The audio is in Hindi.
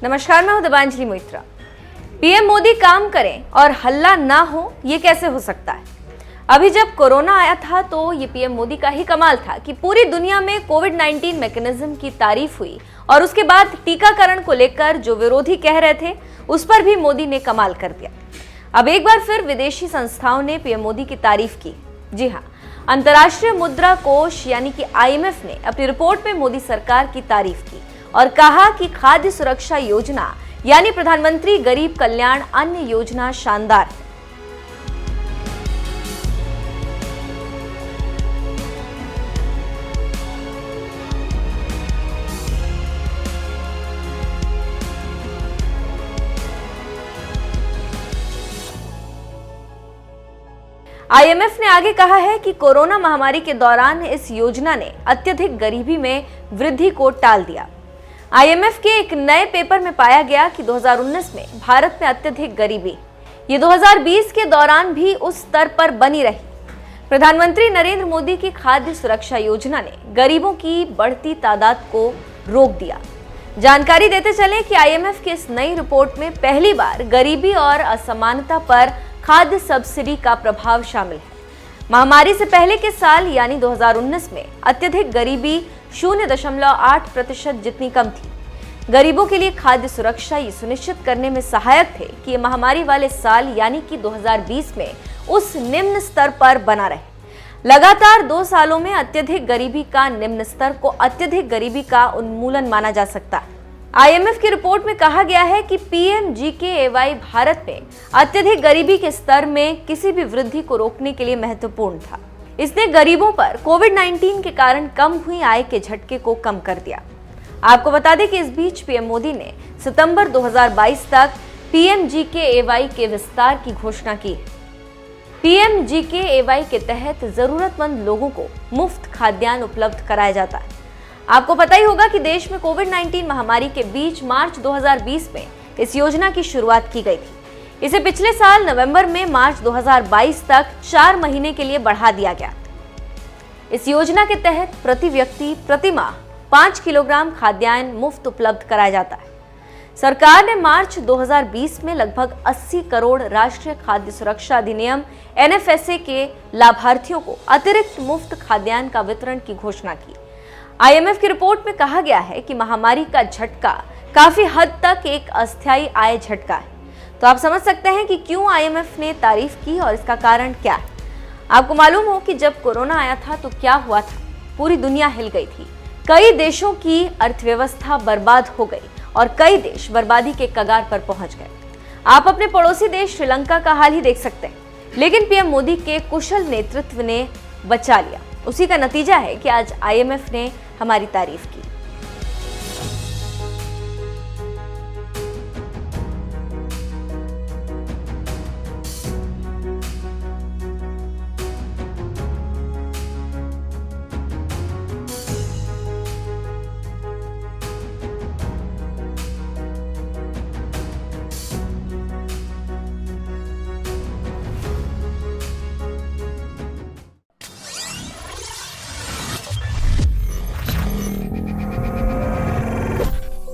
नमस्कार, मैं हूं दिबांजलि मोइत्रा। पीएम मोदी काम करें और हल्ला ना हो, ये कैसे हो सकता है? अभी जब कोरोना आया था तो ये पीएम मोदी का ही कमाल था कि पूरी दुनिया में कोविड-19 मैकेनिज्म की तारीफ हुई और उसके बाद टीकाकरण को लेकर जो विरोधी कह रहे थे उस पर भी मोदी ने कमाल कर दिया। अब एक बार फिर विदेशी संस्थाओं ने पीएम मोदी की तारीफ की। जी हाँ, अंतर्राष्ट्रीय मुद्रा कोष यानी कि IMF ने अपनी रिपोर्ट में मोदी सरकार की तारीफ की और कहा कि खाद्य सुरक्षा योजना यानी प्रधानमंत्री गरीब कल्याण अन्न योजना शानदार है। IMF ने आगे कहा है कि कोरोना महामारी के दौरान इस योजना ने अत्यधिक गरीबी में वृद्धि को टाल दिया। IMF के एक नए पेपर में पाया गया कि 2019 में भारत में अत्यधिक गरीबी ये 2020 के दौरान भी उस स्तर पर बनी रही। प्रधानमंत्री नरेंद्र मोदी की खाद्य सुरक्षा योजना ने गरीबों की बढ़ती तादाद को रोक दिया। जानकारी देते चलें कि IMF की इस नई रिपोर्ट में पहली बार गरीबी और असमानता पर खाद्य सब्सिडी का प्रभाव शामिल है। महामारी से पहले के साल यानी 2019 में अत्यधिक गरीबी 0.8% जितनी कम थी। गरीबों के लिए खाद्य सुरक्षा ये सुनिश्चित करने में सहायक थे कि ये महामारी वाले साल यानी कि 2020 में उस निम्न स्तर पर बना रहे। लगातार 2 सालों में अत्यधिक गरीबी का निम्न स्तर को अत्यधिक गरीबी का उन्मूलन माना जा सकता है। IMF की रिपोर्ट में कहा गया है कि PMGKAY भारत में अत्यधिक गरीबी के स्तर में किसी भी वृद्धि को रोकने के लिए महत्वपूर्ण था। इसने गरीबों पर कोविड-19 के कारण कम हुई आय के झटके को कम कर दिया। आपको बता दें कि इस बीच पीएम मोदी ने सितंबर 2022 तक PMGKAY के विस्तार की घोषणा की। PMGKAY के तहत जरूरतमंद लोगों को मुफ्त खाद्यान्न उपलब्ध कराया जाता है। आपको पता ही होगा कि देश में कोविड-19 महामारी के बीच मार्च 2020 में इस योजना की शुरुआत की गई थी। इसे पिछले साल नवंबर में मार्च 2022 तक 4 महीने के लिए बढ़ा दिया गया। इस योजना के तहत प्रति व्यक्ति प्रति माह 5 किलोग्राम खाद्यान्न मुफ्त उपलब्ध कराया जाता है। सरकार ने मार्च 2020 में लगभग 80 करोड़ राष्ट्रीय खाद्य सुरक्षा अधिनियम NFSA के लाभार्थियों को अतिरिक्त मुफ्त खाद्यान्न का वितरण की घोषणा की। IMF की रिपोर्ट में कहा गया है कि महामारी का झटका काफी हद तक एक अस्थायी आय झटका है। तो आप समझ सकते हैं कि क्यों IMF ने तारीफ की और इसका कारण क्या है। आपको मालूम हो कि जब कोरोना आया था तो क्या हुआ था? पूरी दुनिया हिल गई थी। कई देशों की अर्थव्यवस्था बर्बाद हो गई और कई देश बर्बादी के कगार पर पहुंच गए। आप अपने पड़ोसी देश श्रीलंका का हाल ही देख सकते हैं, लेकिन पीएम मोदी के कुशल नेतृत्व ने बचा लिया। उसी का नतीजा है कि आज IMF ने हमारी तारीफ की।